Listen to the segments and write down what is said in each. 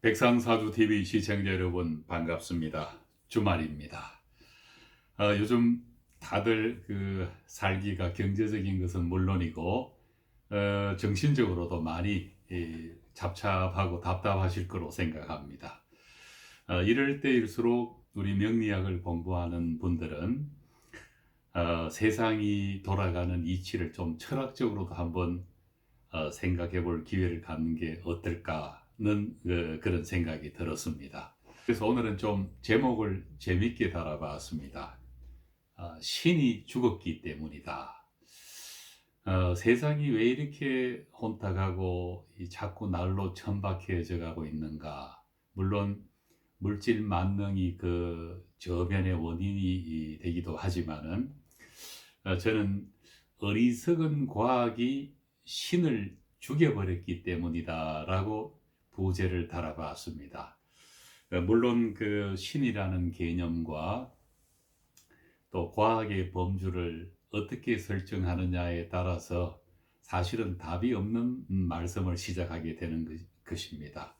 백상사주 TV 시청자 여러분 반갑습니다. 주말입니다. 요즘 다들 살기가 경제적인 것은 물론이고 정신적으로도 많이 잡잡하고 답답하실 거로 생각합니다. 이럴 때일수록 우리 명리학을 공부하는 분들은 세상이 돌아가는 이치를 좀 철학적으로도 한번 생각해 볼 기회를 갖는 게 어떨까는 그런 생각이 들었습니다. 그래서 오늘은 좀 제목을 재밌게 달아봤습니다. 신이 죽었기 때문이다. 세상이 왜 이렇게 혼탁하고 자꾸 날로 천박해져 가고 있는가? 물론 물질 만능이 그 저변의 원인이 되기도 하지만은 저는 어리석은 과학이 신을 죽여버렸기 때문이다라고 부제를 달아봤습니다. 물론 그 신이라는 개념과 또 과학의 범주를 어떻게 설정하느냐에 따라서 사실은 답이 없는 말씀을 시작하게 되는 것입니다.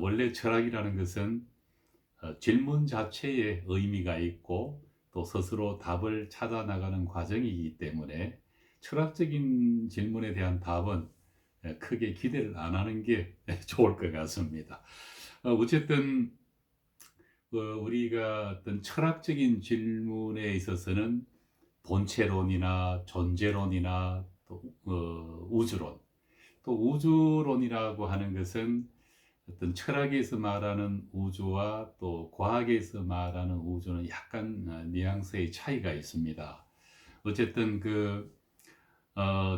원래 철학이라는 것은 질문 자체에 의미가 있고 또 스스로 답을 찾아 나가는 과정이기 때문에 철학적인 질문에 대한 답은 크게 기대를 안 하는 게 좋을 것 같습니다. 어쨌든 우리가 어떤 철학적인 질문에 있어서는 본체론이나 존재론이나 또 우주론, 또 우주론이라고 하는 것은 어떤 철학에서 말하는 우주와 또 과학에서 말하는 우주는 약간 뉘앙스의 차이가 있습니다. 어쨌든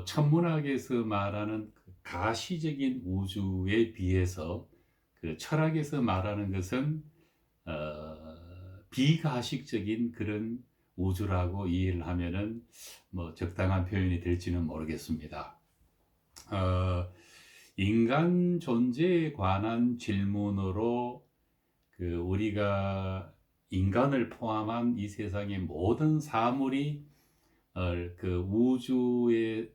천문학에서 말하는 가시적인 우주에 비해서 그 철학에서 말하는 것은 비가식적인 그런 우주라고 이해를 하면은 뭐 적당한 표현이 될지는 모르겠습니다. 인간 존재에 관한 질문으로 우리가 인간을 포함한 이 세상의 모든 사물이 우주에서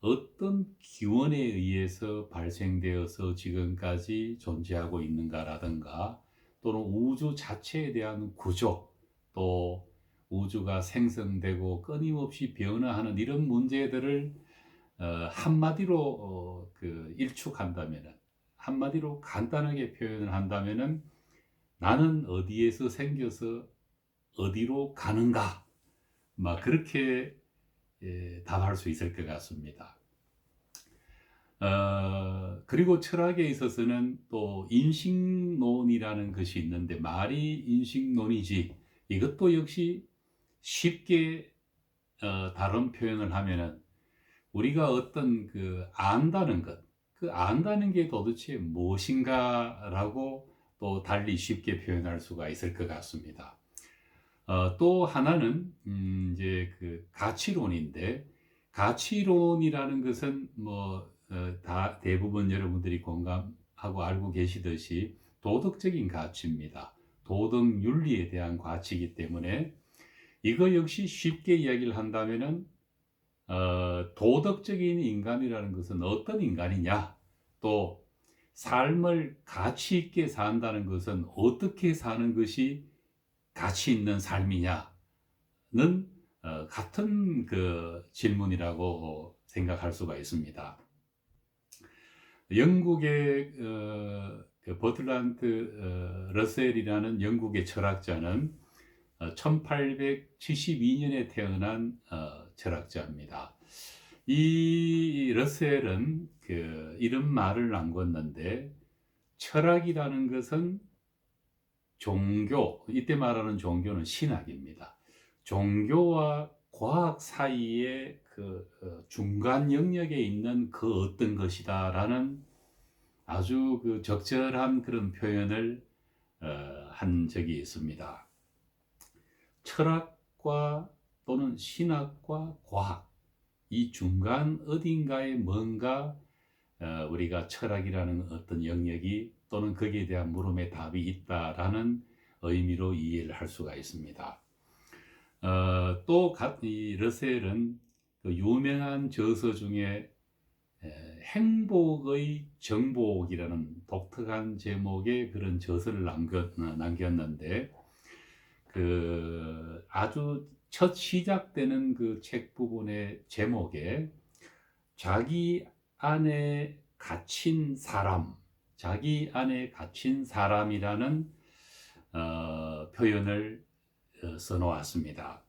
어떤 기원에 의해서 발생되어서 지금까지 존재하고 있는가라든가 또는 우주 자체에 대한 구조, 또 우주가 생성되고 끊임없이 변화하는 이런 문제들을 한마디로 일축한다면은, 한마디로 간단하게 표현을 한다면은 나는 어디에서 생겨서 어디로 가는가, 막 그렇게 답할 수 있을 것 같습니다. 그리고 철학에 있어서는 또 인식론이라는 것이 있는데, 말이 인식론이지 이것도 역시 쉽게 다른 표현을 하면은 우리가 어떤 안다는 것, 그 안다는 게 도대체 무엇인가라고 또 달리 쉽게 표현할 수가 있을 것 같습니다. 또 하나는 이제 가치론인데, 가치론이라는 것은 다 대부분 여러분들이 공감하고 알고 계시듯이 도덕적인 가치입니다. 도덕 윤리에 대한 가치이기 때문에 이거 역시 쉽게 이야기를 한다면은 도덕적인 인간이라는 것은 어떤 인간이냐, 또 삶을 가치 있게 산다는 것은 어떻게 사는 것이 가치 있는 삶이냐는 같은 질문이라고 생각할 수가 있습니다. 영국의 버틀란트 러셀이라는 영국의 철학자는 1872년에 태어난 철학자입니다. 이 러셀은 이런 말을 남겼는데, 철학이라는 것은 종교, 이때 말하는 종교는 신학입니다. 종교와 과학 사이의 중간 영역에 있는 그 어떤 것이다라는 아주 적절한 그런 표현을 한 적이 있습니다. 철학과 또는 신학과 과학, 이 중간 어딘가에 뭔가 우리가 철학이라는 어떤 영역이 또는 거기에 대한 물음에 답이 있다라는 의미로 이해를 할 수가 있습니다. 또 이 러셀은 유명한 저서 중에 행복의 정복이라는 독특한 제목의 그런 저서를 남겼는데, 그 아주 첫 시작되는 그 책 부분의 제목에 자기 안에 갇힌 사람, 자기 안에 갇힌 사람이라는 표현을 써놓았습니다.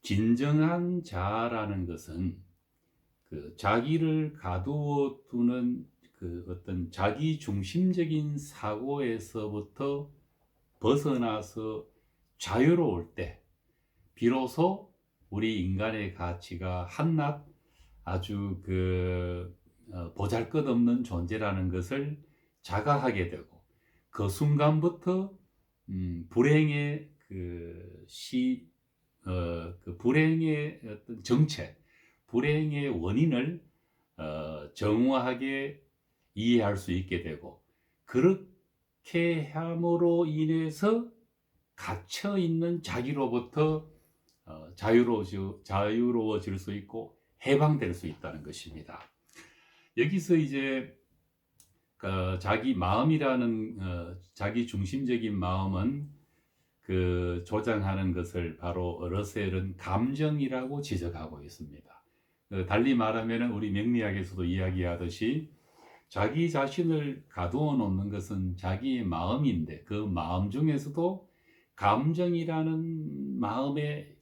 진정한 자라는 것은 그 자기를 가두어 두는 그 어떤 자기 중심적인 사고에서부터 벗어나서 자유로울 때 비로소 우리 인간의 가치가 한낱 아주 보잘것없는 존재라는 것을 자각하게 되고, 그 순간부터 불행의 그 불행의 어떤 정체, 불행의 원인을 정확하게 이해할 수 있게 되고, 그렇게 함으로 인해서 갇혀 있는 자기로부터 자유로워질 수 있고 해방될 수 있다는 것입니다. 여기서 이제 자기 마음이라는 자기 중심적인 마음은 조장하는 것을 바로 러셀은 감정이라고 지적하고 있습니다. 달리 말하면 우리 명리학에서도 이야기하듯이 자기 자신을 가두어 놓는 것은 자기의 마음인데, 그 마음 중에서도 감정이라는 마음에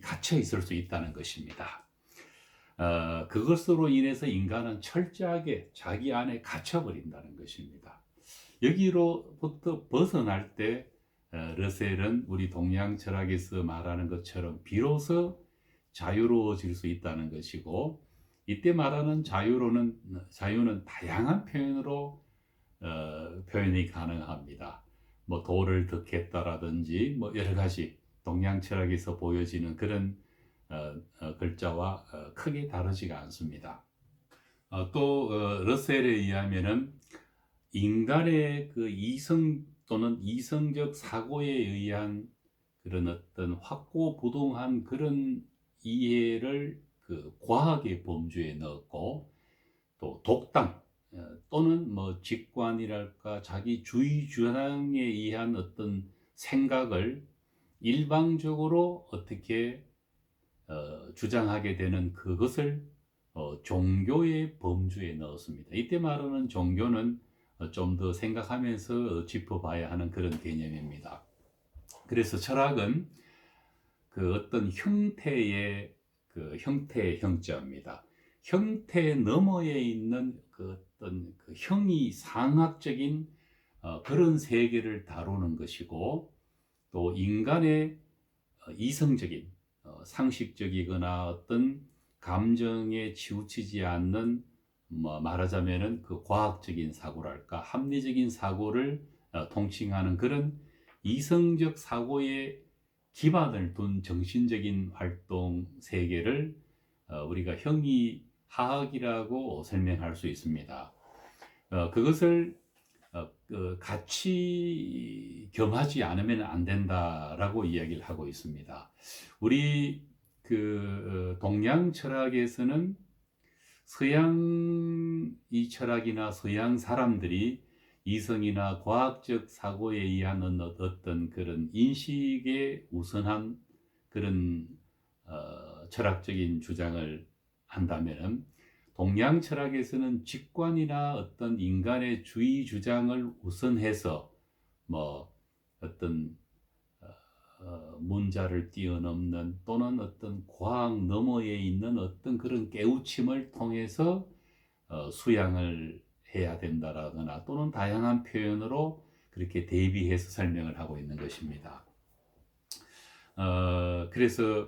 갇혀 있을 수 있다는 것입니다. 그것으로 인해서 인간은 철저하게 자기 안에 갇혀버린다는 것입니다. 여기로부터 벗어날 때 러셀은 우리 동양 철학에서 말하는 것처럼 비로소 자유로워질 수 있다는 것이고, 이때 말하는 자유는 다양한 표현으로 표현이 가능합니다. 뭐 도를 득했다라든지 뭐 여러 가지 동양 철학에서 보여지는 그런 글자와 크게 다르지가 않습니다. 또 러셀에 의하면은 인간의 그 이성 또는 이성적 사고에 의한 그런 어떤 확고부동한 그런 이해를 그 과학의 범주에 넣었고, 또 독당 또는 뭐 직관이랄까 자기 주의 주장에 의한 어떤 생각을 일방적으로 어떻게 주장하게 되는 그것을 종교의 범주에 넣었습니다. 이때 말하는 종교는 좀 더 생각하면서 짚어봐야 하는 그런 개념입니다. 그래서 철학은 그 어떤 형태의 형자입니다. 형태 너머에 있는 그 어떤 그 형이 상학적인 그런 세계를 다루는 것이고, 또 인간의 이성적인 상식적이거나 어떤 감정에 치우치지 않는, 뭐 말하자면은 그 과학적인 사고랄까 합리적인 사고를 통칭하는 그런 이성적 사고에 기반을 둔 정신적인 활동 세계를 우리가 형이하학이라고 설명할 수 있습니다. 그것을 같이 겸하지 않으면 안 된다라고 이야기를 하고 있습니다. 우리 동양 철학에서는 서양 철학이나 서양 사람들이 이성이나 과학적 사고에 의한 어떤 그런 인식에 우선한 그런 철학적인 주장을 한다면, 동양 철학에서는 직관이나 어떤 인간의 주의 주장을 우선해서 뭐 어떤 문자를 뛰어넘는 또는 어떤 과학 너머에 있는 어떤 그런 깨우침을 통해서 수양을 해야 된다라거나 또는 다양한 표현으로 그렇게 대비해서 설명을 하고 있는 것입니다. 그래서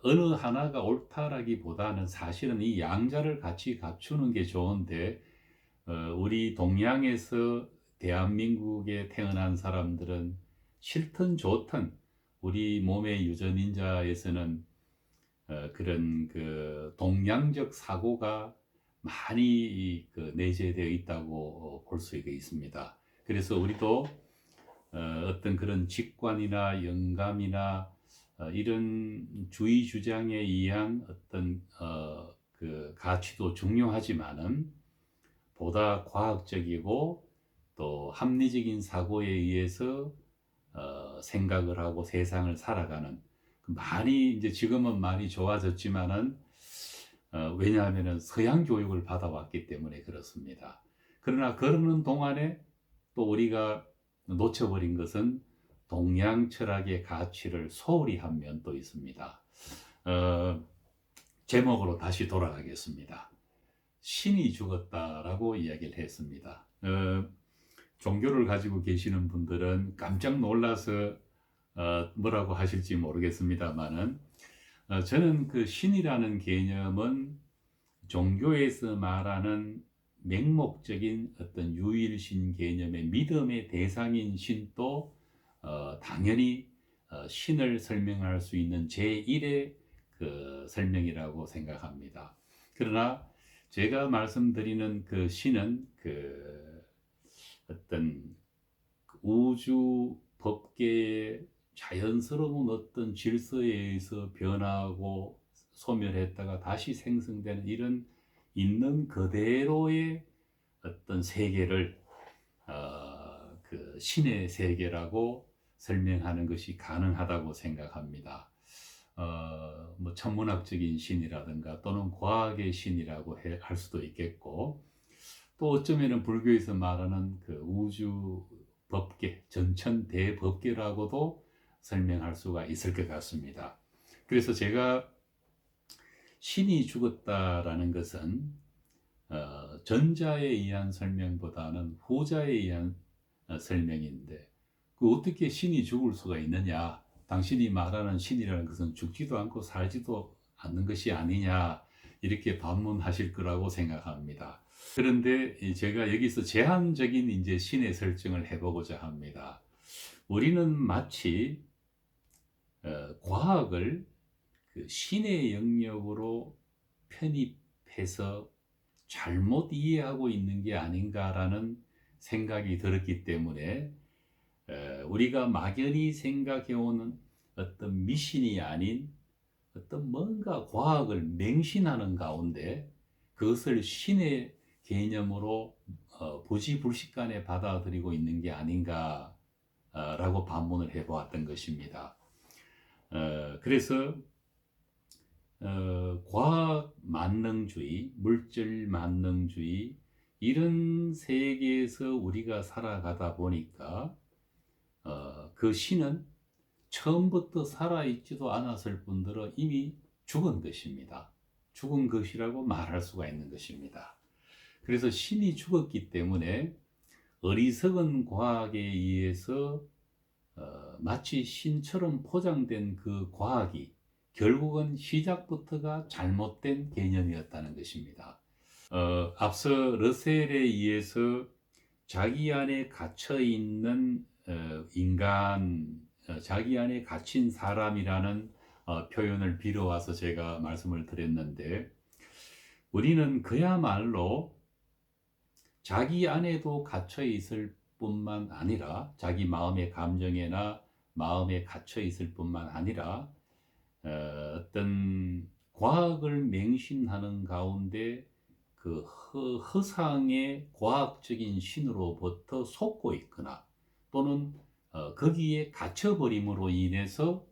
어느 하나가 옳다라기보다는 사실은 이 양자를 같이 갖추는 게 좋은데, 우리 동양에서 대한민국에 태어난 사람들은 싫든 좋든 우리 몸의 유전인자에서는 그런 그 동양적 사고가 많이 내재되어 있다고 볼 수가 있습니다. 그래서 우리도 어떤 그런 직관이나 영감이나 이런 주의 주장에 의한 어떤 그 가치도 중요하지만은 보다 과학적이고 또 합리적인 사고에 의해서 생각을 하고 세상을 살아가는 많이 이제 지금은 많이 좋아졌지만은 왜냐하면은 서양 교육을 받아왔기 때문에 그렇습니다. 그러나 그러는 동안에 또 우리가 놓쳐버린 것은 동양 철학의 가치를 소홀히 한 면도 있습니다. 어, 제목으로 다시 돌아가겠습니다. 신이 죽었다라고 이야기를 했습니다. 종교를 가지고 계시는 분들은 깜짝 놀라서 뭐라고 하실지 모르겠습니다만은 저는 그 신이라는 개념은 종교에서 말하는 맹목적인 어떤 유일신 개념의 믿음의 대상인 신도 당연히 신을 설명할 수 있는 제1의 그 설명이라고 생각합니다. 그러나 제가 말씀드리는 그 신은 그 어떤 우주 법계의 자연스러운 어떤 질서에 의해서 변하고 소멸했다가 다시 생성되는 이런 있는 그대로의 어떤 세계를 그 신의 세계라고 설명하는 것이 가능하다고 생각합니다. 뭐 천문학적인 신이라든가 또는 과학의 신이라고 할 수도 있겠고, 또 어쩌면은 불교에서 말하는 그 우주 법계, 전천 대법계라고도 설명할 수가 있을 것 같습니다. 그래서 제가 신이 죽었다라는 것은 전자에 의한 설명보다는 후자에 의한 설명인데, 그 어떻게 신이 죽을 수가 있느냐? 당신이 말하는 신이라는 것은 죽지도 않고 살지도 않는 것이 아니냐? 이렇게 반문하실 거라고 생각합니다. 그런데 제가 여기서 제한적인 이제 신의 설정을 해보고자 합니다. 우리는 마치 과학을 그 신의 영역으로 편입해서 잘못 이해하고 있는 게 아닌가라는 생각이 들었기 때문에 우리가 막연히 생각해오는 어떤 미신이 아닌 어떤 뭔가 과학을 맹신하는 가운데 그것을 신의 개념으로 부지불식간에 받아들이고 있는 게 아닌가라고 반문을 해보았던 것입니다. 그래서 과학 만능주의, 물질 만능주의 이런 세계에서 우리가 살아가다 보니까 그 신은 처음부터 살아있지도 않았을 뿐더러 이미 죽은 것입니다. 죽은 것이라고 말할 수가 있는 것입니다. 그래서 신이 죽었기 때문에 어리석은 과학에 의해서 마치 신처럼 포장된 그 과학이 결국은 시작부터가 잘못된 개념이었다는 것입니다. 앞서 러셀에 의해서 자기 안에 갇혀 있는 인간, 자기 안에 갇힌 사람이라는 표현을 빌어와서 제가 말씀을 드렸는데, 우리는 그야말로 자기 안에도 갇혀 있을 뿐만 아니라 자기 마음의 감정에나 마음에 갇혀 있을 뿐만 아니라 어떤 과학을 맹신하는 가운데 그 허상의 과학적인 신으로부터 속고 있거나 또는 거기에 갇혀버림으로 인해서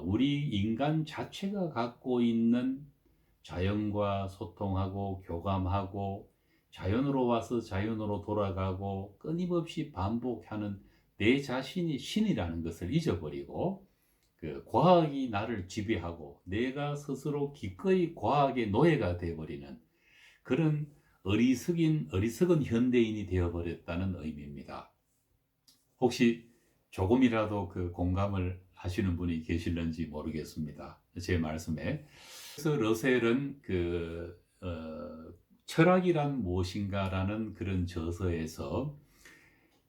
우리 인간 자체가 갖고 있는 자연과 소통하고 교감하고 자연으로 와서 자연으로 돌아가고 끊임없이 반복하는 내 자신이 신이라는 것을 잊어버리고 그 과학이 나를 지배하고 내가 스스로 기꺼이 과학의 노예가 되어버리는 그런 어리석은 현대인이 되어버렸다는 의미입니다. 혹시 조금이라도 그 공감을 하시는 분이 계실는지 모르겠습니다. 제 말씀에. 그래서 러셀은 철학이란 무엇인가라는 그런 저서에서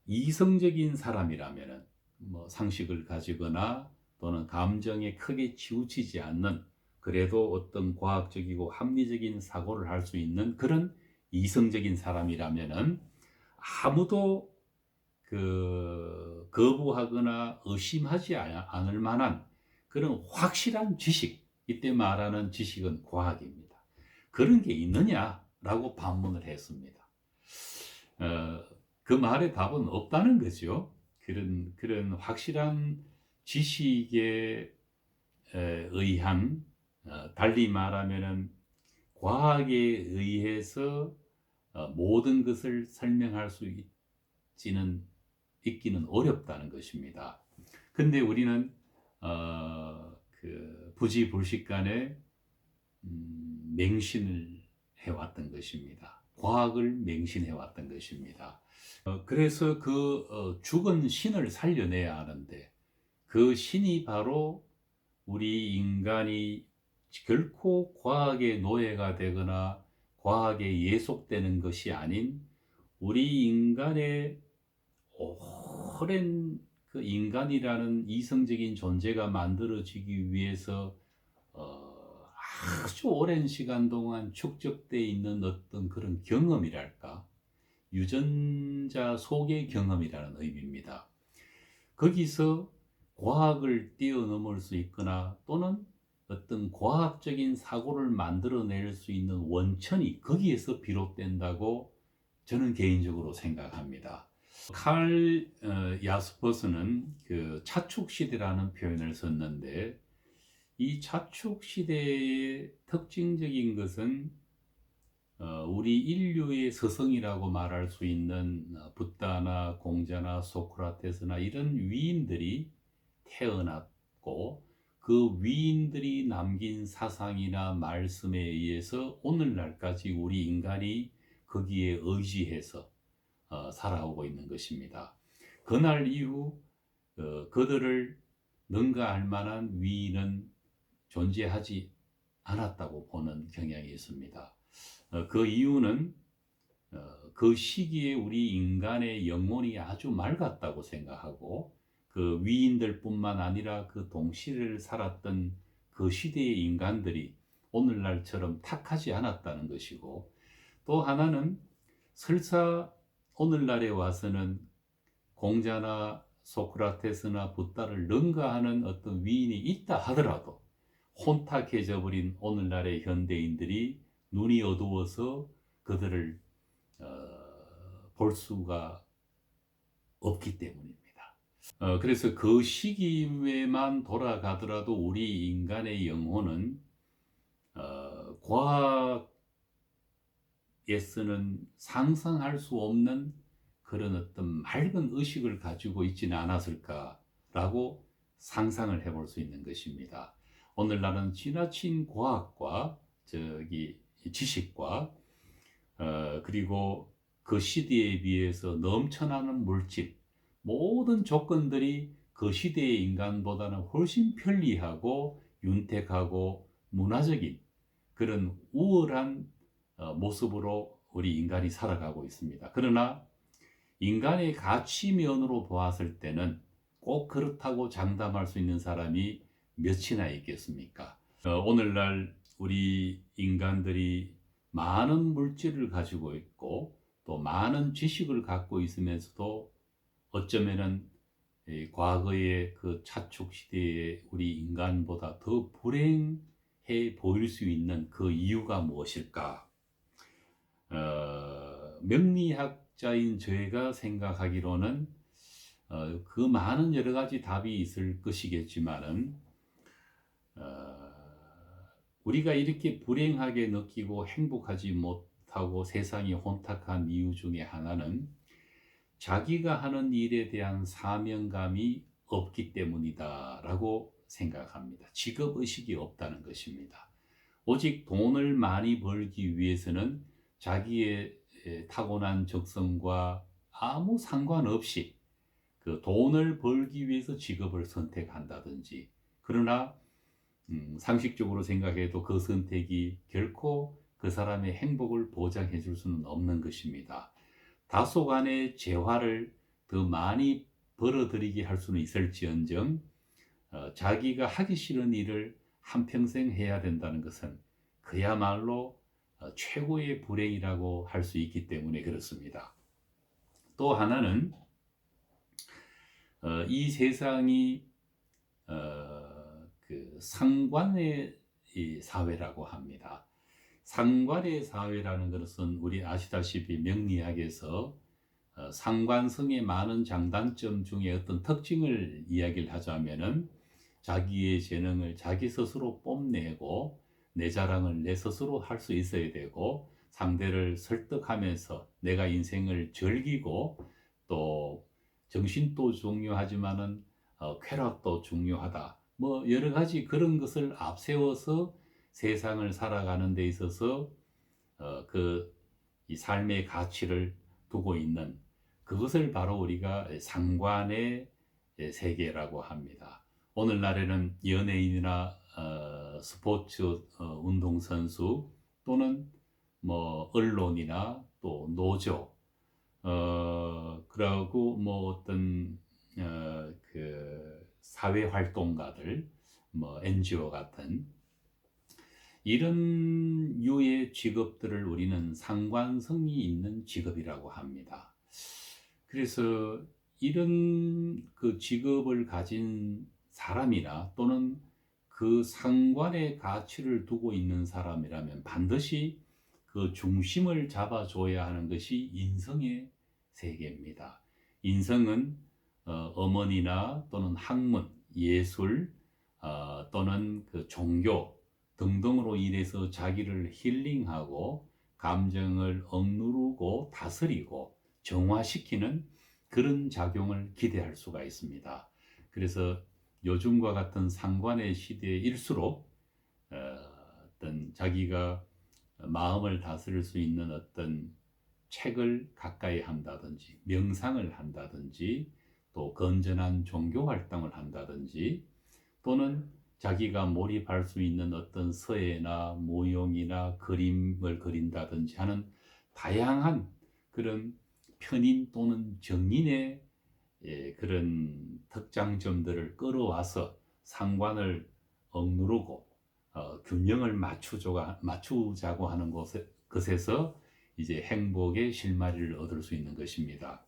이성적인 사람이라면은 뭐 상식을 가지거나 또는 감정에 크게 치우치지 않는 그래도 어떤 과학적이고 합리적인 사고를 할 수 있는 그런 이성적인 사람이라면은 아무도 거부하거나 의심하지 않을 만한 그런 확실한 지식, 이때 말하는 지식은 과학입니다. 그런 게 있느냐라고 반문을 했습니다. 그 말의 답은 없다는 거죠. 그런 확실한 지식에 의한, 달리 말하면은 과학에 의해서 모든 것을 설명할 수 있기는 어렵다는 것입니다. 근데 우리는 그 부지불식간에 맹신을 해왔던 것입니다. 과학을 맹신해왔던 것입니다. 그래서 죽은 신을 살려내야 하는데, 그 신이 바로 우리 인간이 결코 과학의 노예가 되거나 과학에 예속되는 것이 아닌 우리 인간의 오랜 그 인간이라는 이성적인 존재가 만들어지기 위해서 아주 오랜 시간 동안 축적되어 있는 어떤 그런 경험이랄까, 유전자 속의 경험이라는 의미입니다. 거기서 과학을 뛰어넘을 수 있거나 또는 어떤 과학적인 사고를 만들어낼 수 있는 원천이 거기에서 비롯된다고 저는 개인적으로 생각합니다. 칼 야스퍼스는 그 차축시대라는 표현을 썼는데, 이 차축시대의 특징적인 것은 우리 인류의 서성이라고 말할 수 있는 붓다나 공자나 소크라테스나 이런 위인들이 태어났고, 그 위인들이 남긴 사상이나 말씀에 의해서 오늘날까지 우리 인간이 거기에 의지해서 살아오고 있는 것입니다. 그날 이후 그들을 능가할 만한 위인은 존재하지 않았다고 보는 경향이 있습니다. 그 이유는 그 시기에 우리 인간의 영혼이 아주 맑았다고 생각하고, 그 위인들뿐만 아니라 그 동시를 살았던 그 시대의 인간들이 오늘날처럼 탁하지 않았다는 것이고, 또 하나는 설사 오늘날에 와서는 공자나 소크라테스나 붓다를 능가하는 어떤 위인이 있다 하더라도 혼탁해져 버린 오늘날의 현대인들이 눈이 어두워서 그들을 볼 수가 없기 때문입니다. 그래서 그 시기에만 돌아가더라도 우리 인간의 영혼은 과학에서는 상상할 수 없는 그런 어떤 맑은 의식을 가지고 있지는 않았을까라고 상상을 해볼 수 있는 것입니다. 오늘날은 지나친 과학과 지식과 그리고 그 시대에 비해서 넘쳐나는 물질, 모든 조건들이 그 시대의 인간보다는 훨씬 편리하고 윤택하고 문화적인 그런 우월한 모습으로 우리 인간이 살아가고 있습니다. 그러나 인간의 가치면으로 보았을 때는 꼭 그렇다고 장담할 수 있는 사람이 몇이나 있겠습니까? 오늘날 우리 인간들이 많은 물질을 가지고 있고 또 많은 지식을 갖고 있으면서도 어쩌면은 과거의 그 차축 시대의 우리 인간보다 더 불행해 보일 수 있는 그 이유가 무엇일까? 명리학자인 저희가 생각하기로는 그 많은 여러 가지 답이 있을 것이겠지만은 우리가 이렇게 불행하게 느끼고 행복하지 못하고 세상이 혼탁한 이유 중에 하나는 자기가 하는 일에 대한 사명감이 없기 때문이다 라고 생각합니다. 직업의식이 없다는 것입니다. 오직 돈을 많이 벌기 위해서는 자기의 타고난 적성과 아무 상관없이 그 돈을 벌기 위해서 직업을 선택한다든지, 그러나 상식적으로 생각해도 그 선택이 결코 그 사람의 행복을 보장해 줄 수는 없는 것입니다. 다소간의 재화를 더 많이 벌어들이게 할 수는 있을지언정 자기가 하기 싫은 일을 한평생 해야 된다는 것은 그야말로 최고의 불행이라고 할 수 있기 때문에 그렇습니다. 또 하나는 이 세상이 상관의 이 사회라고 합니다. 상관의 사회라는 것은 우리 아시다시피 명리학에서 상관성의 많은 장단점 중에 어떤 특징을 이야기를 하자면은 자기의 재능을 자기 스스로 뽐내고 내 자랑을 내 스스로 할 수 있어야 되고 상대를 설득하면서 내가 인생을 즐기고 또 정신도 중요하지만은 쾌락도 중요하다. 뭐 여러 가지 그런 것을 앞세워서 세상을 살아가는 데 있어서 그 이 삶의 가치를 두고 있는 그것을 바로 우리가 상관의 세계라고 합니다. 오늘날에는 연예인이나 스포츠 운동선수 또는 뭐 언론이나 또 노조 그러고 뭐 어떤 그 사회 활동가들 뭐 NGO 같은 이런 류의 직업들을 우리는 상관성이 있는 직업이라고 합니다. 그래서 이런 그 직업을 가진 사람이나 또는 그 상관의 가치를 두고 있는 사람이라면 반드시 그 중심을 잡아줘야 하는 것이 인성의 세계입니다. 인성은 어머니나 또는 학문, 예술 또는 그 종교 등등으로 인해서 자기를 힐링하고 감정을 억누르고 다스리고 정화시키는 그런 작용을 기대할 수가 있습니다. 그래서 요즘과 같은 상관의 시대일수록 어떤 자기가 마음을 다스릴 수 있는 어떤 책을 가까이 한다든지 명상을 한다든지 또 건전한 종교 활동을 한다든지 또는 자기가 몰입할 수 있는 어떤 서예나 모형이나 그림을 그린다든지 하는 다양한 그런 편인 또는 정인의 그런 특장점들을 끌어와서 상관을 억누르고 균형을 맞추자고 하는 것에서 이제 행복의 실마리를 얻을 수 있는 것입니다.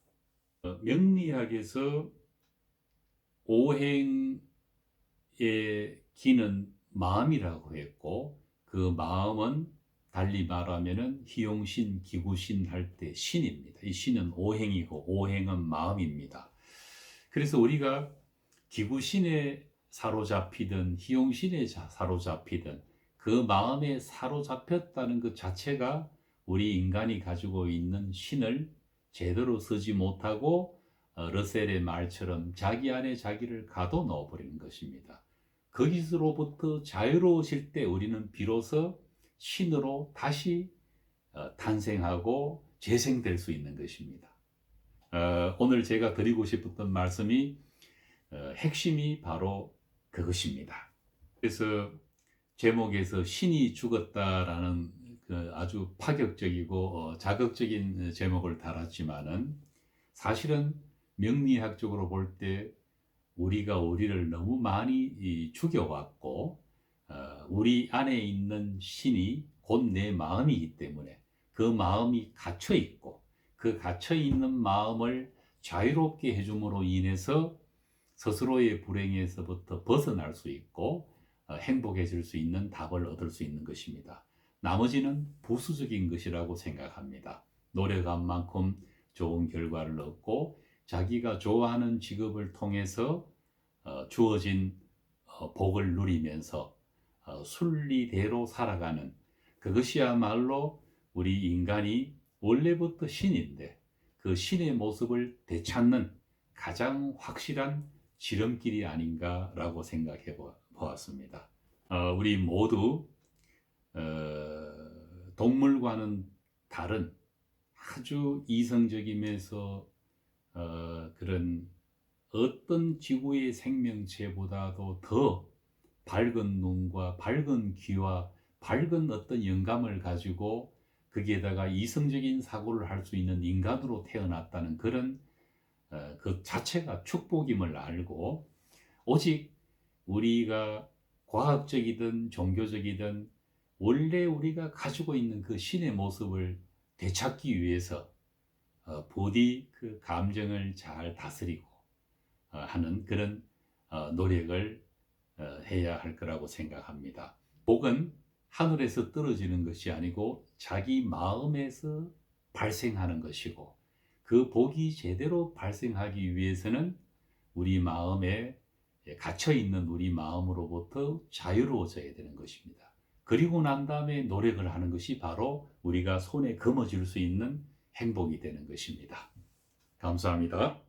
명리학에서 오행의 기는 마음이라고 했고 그 마음은 달리 말하면은 희용신, 기구신 할 때 신입니다. 이 신은 오행이고 오행은 마음입니다. 그래서 우리가 기구신에 사로잡히든 희용신에 사로잡히든 그 마음에 사로잡혔다는 것 자체가 우리 인간이 가지고 있는 신을 제대로 쓰지 못하고 러셀의 말처럼 자기 안에 자기를 가둬 넣어버리는 것입니다. 거기서로부터 자유로우실 때 우리는 비로소 신으로 다시 탄생하고 재생될 수 있는 것입니다. 오늘 제가 드리고 싶었던 말씀이 핵심이 바로 그것입니다. 그래서 제목에서 신이 죽었다라는 그 아주 파격적이고 자극적인 제목을 달았지만은 사실은 명리학적으로 볼 때 우리가 우리를 너무 많이 죽여왔고 우리 안에 있는 신이 곧 내 마음이기 때문에 그 마음이 갇혀 있고 그 갇혀 있는 마음을 자유롭게 해줌으로 인해서 스스로의 불행에서부터 벗어날 수 있고 행복해질 수 있는 답을 얻을 수 있는 것입니다. 나머지는 부수적인 것이라고 생각합니다. 노력한 만큼 좋은 결과를 얻고 자기가 좋아하는 직업을 통해서 주어진 복을 누리면서 순리대로 살아가는 그것이야말로 우리 인간이 원래부터 신인데 그 신의 모습을 되찾는 가장 확실한 지름길이 아닌가라고 생각해 보았습니다. 우리 모두 동물과는 다른 아주 이성적이면서 그런 어떤 지구의 생명체보다도 더 밝은 눈과 밝은 귀와 밝은 어떤 영감을 가지고 거기에다가 이성적인 사고를 할 수 있는 인간으로 태어났다는 그런 그 자체가 축복임을 알고 오직 우리가 과학적이든 종교적이든 원래 우리가 가지고 있는 그 신의 모습을 되찾기 위해서 부디 그 감정을 잘 다스리고 하는 그런 노력을 해야 할 거라고 생각합니다. 복은 하늘에서 떨어지는 것이 아니고 자기 마음에서 발생하는 것이고, 그 복이 제대로 발생하기 위해서는 우리 마음에 갇혀 있는 우리 마음으로부터 자유로워져야 되는 것입니다. 그리고 난 다음에 노력을 하는 것이 바로 우리가 손에 거머쥘 수 있는 행복이 되는 것입니다. 감사합니다.